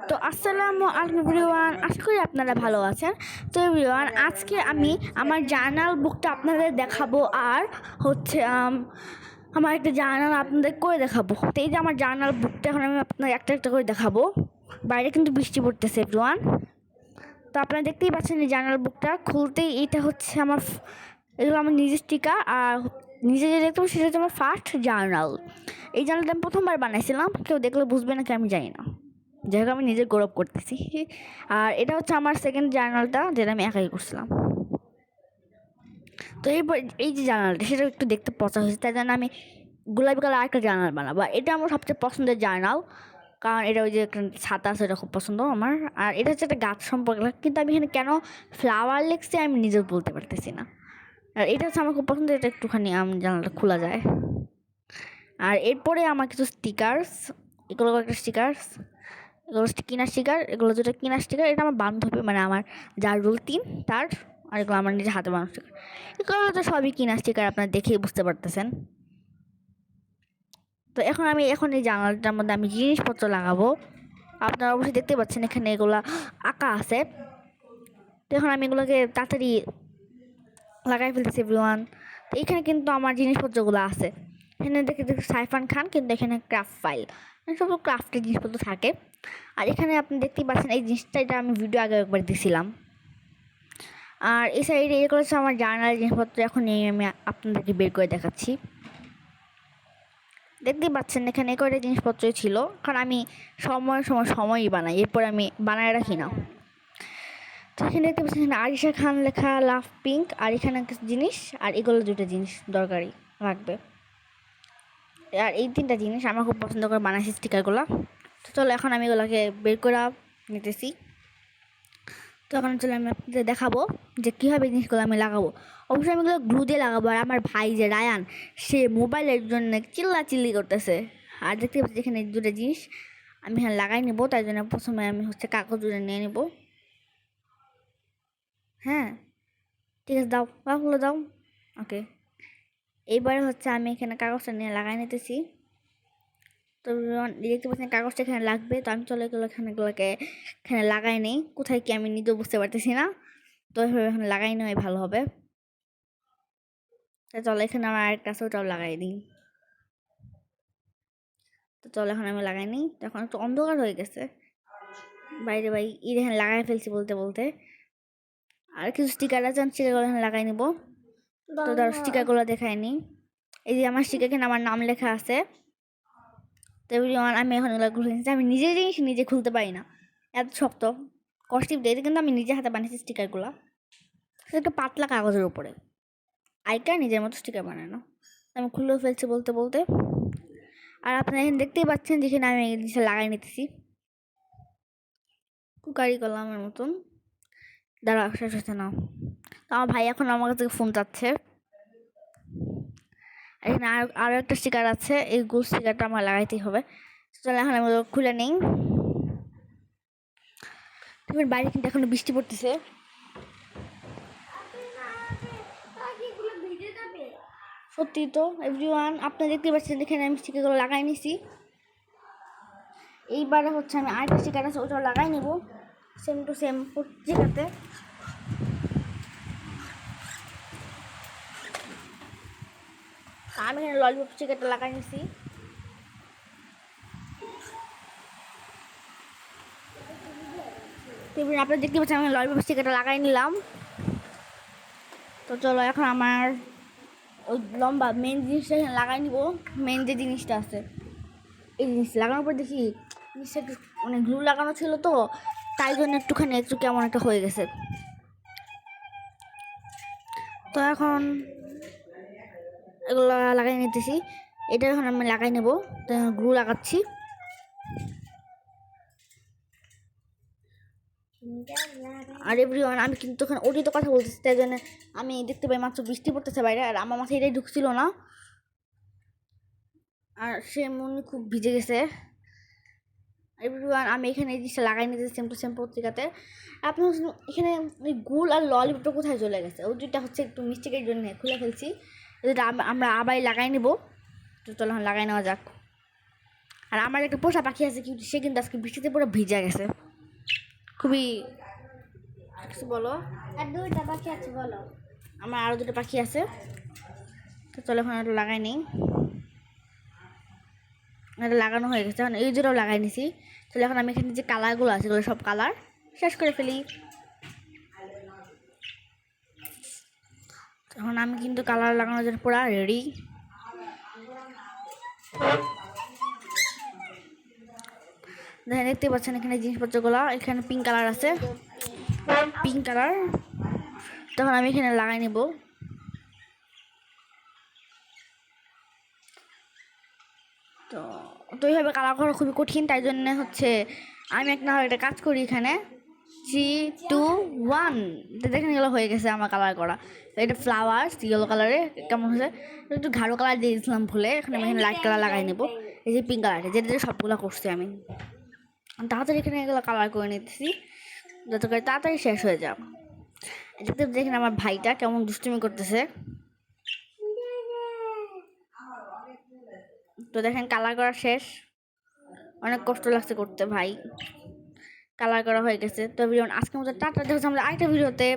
তো আসসালামু আলাইকুম এভরিওয়ান, আশা করি আপনারা ভালো আছেন। তো এভরিওয়ান, আজকে আমি আমার জার্নাল বুকটা আপনাদের দেখাবো, আর হচ্ছে আমার একটা জার্নাল আপনাদের করে দেখাবো। তো এই যে আমার জার্নাল বুকটা এখন আমি আপনাদের একটা একটা করে দেখাবো। বাইরে কিন্তু বৃষ্টি পড়তেছে এভরিওয়ান। তো আপনারা দেখতেই পাচ্ছেন এই জার্নাল বুকটা খুলতেই এইটা হচ্ছে আমার, এগুলো আমার নিজের স্টিকার, আর নিজে যে দেখতে পাবো সেটা হচ্ছে আমার ফার্স্ট জার্নাল। এই জার্নালটা আমি প্রথমবার বানাইছিলাম, কেউ দেখলে বুঝবে নাকি আমি জানি না, যাই হোক আমি নিজে গৌরব করতেছি। আর এটা হচ্ছে আমার সেকেন্ড জার্নালটা, যেটা আমি একাই করছিলাম। তো এরপর এই যে জার্নালটা, সেটা একটু দেখতে পচা হয়েছে, তাই জন্য আমি গোলাপি কালার আরেকটা জার্নাল বানাবো। এটা আমার সবচেয়ে পছন্দের জার্নাল, কারণ এটা ওই যে ছাতা আছে, এটা খুব পছন্দ আমার। আর এটা হচ্ছে একটা গাছ সম্পর্কে, কিন্তু আমি এখানে কেন ফ্লাওয়ার লিখছি আমি নিজেও বলতে পারতেছি না। আর এটা হচ্ছে আমার খুব পছন্দ, এটা একটুখানি জানালাটা খোলা যায়। আর এরপরে আমার কিছু স্টিকার্স, এগুলো একটা স্টিকার্স, এগুলো কিনা স্টিকার, এগুলো যেটা কিনা স্টিকার, এটা আমার বান্ধবী, মানে আমার যার রোল 3 তার। আর এগুলো আমার নিজের হাতে বানানো স্টিকার। এগুলো তো সবই কিনা স্টিকার, আপনারা দেখেই বুঝতে পারতেছেন। তো এখন এই জানালাটার মধ্যে আমি জিনিসপত্র লাগাবো। আপনারা অবশ্যই দেখতে পাচ্ছেন এখানে এগুলা আঁকা আছে। তো এখন আমি এগুলোকে তাড়াতাড়ি লাগাই ফেলতেছি এভরিওয়ান। তো এখানে কিন্তু আমার জিনিসপত্রগুলো আছে। এখানে দেখে সাইফান খান, কিন্তু এখানে ক্রাফট ফাইল, সব ক্রাফটের জিনিসপত্র থাকে। আর এখানে আপনি দেখতেই পাচ্ছেন এই জিনিসটা, এটা আমি ভিডিও আগে একবার দিয়েছিলাম। আর এই সাইডে এগুলো হচ্ছে আমার জার্নাল জিনিসপত্র, এখন এই আমি আপনাদেরকে বের করে দেখাচ্ছি। দেখতেই পাচ্ছেন এখানে কয়টা জিনিসপত্রই ছিল, কারণ আমি সময়ই বানাই, এরপর আমি বানায় রাখি না। তো এখানে দেখতে পাচ্ছেন আরিশা খান লেখা, লাভ পিঙ্ক, আর এখানে কিছু জিনিস, আর এগুলো দুটো জিনিস দরকারি লাগবে। আর এই 3টা জিনিস আমার খুব পছন্দ করে বানাইছি স্টিকারগুলো। তো চলো এখন আমি এগুলোকে বের করে নিতেছি। তো এখন চলে আমি আপনাদের দেখাবো যে কীভাবে জিনিসগুলো আমি লাগাবো। অবশ্যই আমি এগুলো গ্লু দিয়ে লাগাবো। আর আমার ভাই যে রায়ান, সে মোবাইলের জন্য চিল্লাচিল্লি করতেছে। আর দেখতে পাচ্ছি এখানে 2টা জিনিস আমি এখানে লাগাই নেবো, তাই জন্য প্রথমে আমি হচ্ছে কাগজ নিয়ে নেবো। হ্যাঁ, ঠিক আছে, দাও কাগজগুলো দাও। ওকে, এইবারে হচ্ছে আমি এখানে কাগজটা নিয়ে লাগাই নিতেছি। তো দেখতে পাচ্ছেন কাগজটা এখানে লাগবে, তো আমি চলে এগুলো এখানে লাগাই নেই। কোথায় কি আমি নিজেও বুঝতে পারতেছি না, তো এভাবে এখানে লাগাই নেওয়াই ভালো হবে। তো চলো এখানে আমার আরেকটা আছে, ওটাও লাগাই দিই। তো চলো এখন আমি লাগাই নিই। তখন একটু অন্ধকার হয়ে গেছে বাইরে, ভাই এখানে লাগাই ফেলছি বলতে বলতে। আর কিছু স্টিকার আছে, স্টিকারগুলো এখানে লাগাই নিব। তো ধরো স্টিকারগুলো দেখাই নিই। এই যে আমার স্টিকার, এখানে আমার নাম লেখা আছে। তো আমি এখন এগুলো খুলে নিচ্ছি। আমি নিজে জিনিস নিজে খুলতে পারি না, এত শক্ত কষ্টিপ দিয়ে, কিন্তু আমি নিজে হাতে বানিয়েছি স্টিকারগুলো। একটা পাতলা কাগজের উপরে আইকা নিজের মতো স্টিকার বানানো। আমি খুলেও ফেলছি বলতে বলতে। আর আপনারা এখানে দেখতেই পাচ্ছেন যেখানে আমি এই জিনিসটা লাগাই নিতেছি, কুকারি কলামের মতন। দাঁড়া শেষ হচ্ছে না। তো আমার ভাই এখন আমার কাছে ফোন চাচ্ছে। এখানে আরও একটা স্টিকার আছে, এই গোল স্টিকারটা আমার লাগাইতেই হবে। চলো এখন আমি খুলে নিই। বাইরে কিন্তু এখন বৃষ্টি পড়তেছে। সত্যি তো এভরিওয়ান, আপনারা দেখতে পাচ্ছেন এখানে আমি স্টিকারগুলো লাগাই নিছি। এইবারে হচ্ছে আমি আরেকটা স্টিকার আছে, ওটাও লাগাই নেব সেম টু সেম পত্রিকাতে। আমি এখানে ললিপপ স্টিকারটা লাগাই নিছি। আপনারা দেখতে পাচ্ছেন আমি ললিপপ স্টিকারটা লাগাই নিলাম। তো চলো এখন আমার ওই লম্বা মেন জিনিসটা এখানে লাগাই নিব। মেন যে জিনিসটা আছে, এই জিনিস লাগানোর পর দেখি জিনিসটা একটু মানে গ্লু লাগানো ছিল, তো তাই জন্য একটু কেমন একটা হয়ে গেছে। তো এখন এগুলো লাগাই নিতেছি। এটা এখন আমি লাগাই নেব, তো গ্লু লাগাচ্ছি। আর এভরিওয়ান, আমি কিন্তু ওখানে ওটিতে কথা বলতেছি, তাই জন্য আমি দেখতে পাই মাত্র বৃষ্টি পড়তেছে বাইরে, আর আমার মাথায় এটাই ঢুকছিল না। আর সে মনে খুব ভিজে গেছে। এভরিওয়ান, আমি এখানে এই জিনিসটা লাগাই নিতেছি সেম টু সেম পত্রিকাতে। আপনার এখানে ওই গুল আর ললিপপটা কোথায় চলে গেছে, ওই দুইটা হচ্ছে একটু মিস্টেকের জন্য খুলে ফেলছি। যেটা আমরা আবার লাগাই নেব। তো চলো লাগাই নেওয়া যাক। আর আমার একটা পোষা পাখি আছে কিন্তু সে কিন্তু আজকে বৃষ্টিতে পুরো ভিজে গেছে, খুবই। কিছু বলো। আর দুইটা পাখি আছে বলো। আমার আরও দুটো পাখি আছে, তো চলো এখন এটা লাগাই নিই। এটা লাগানো হয়ে গেছে, এখন এই জোড়াও লাগাই নিছি। তাহলে এখন আমি এখানে যে কালারগুলো আছে এগুলো সব কালার শেষ করে ফেলি। এখন আমি কিন্তু কালার লাগানোর জন্য পুরো রেডি। দেখেন দেখতে পাচ্ছেন এখানে জিনিসপত্রগুলো, এখানে পিঙ্ক কালার আছে, পিঙ্ক কালার। তখন আমি এখানে লাগাই নেব। তো তো এইভাবে কালার করা খুবই কঠিন, তাই জন্য হচ্ছে আমি একটা কাজ করি এখানে 3, 2, 1 দেখেন এগুলো হয়ে গেছে আমার কালার করা। এটা ফ্লাওয়ার্স ইয়েলো কালারে কেমন হয়েছে, একটু গাঢ় কালার দিয়ে দিয়েছিলাম ভুলে, এখন আমি এখানে লাইট কালার লাগাই নেবো। এই যে পিঙ্ক কালারটা যেটা সবগুলো করছি আমি, তাড়াতাড়ি এখানে এগুলো কালার করে নিতেছি যাতে করে তাড়াতাড়ি শেষ হয়ে যাক। দেখতে দেখেন আমার ভাইটা কেমন দুষ্টুমি করতেছে। তো দেখেন কালার করা শেষ, অনেক কষ্ট লাগছে করতে ভাই, কালার করা হয়ে গেছে। তো ভিডিও আজকের মতো টাটা, দেখা হচ্ছে আমরা আরেকটা ভিডিওতে।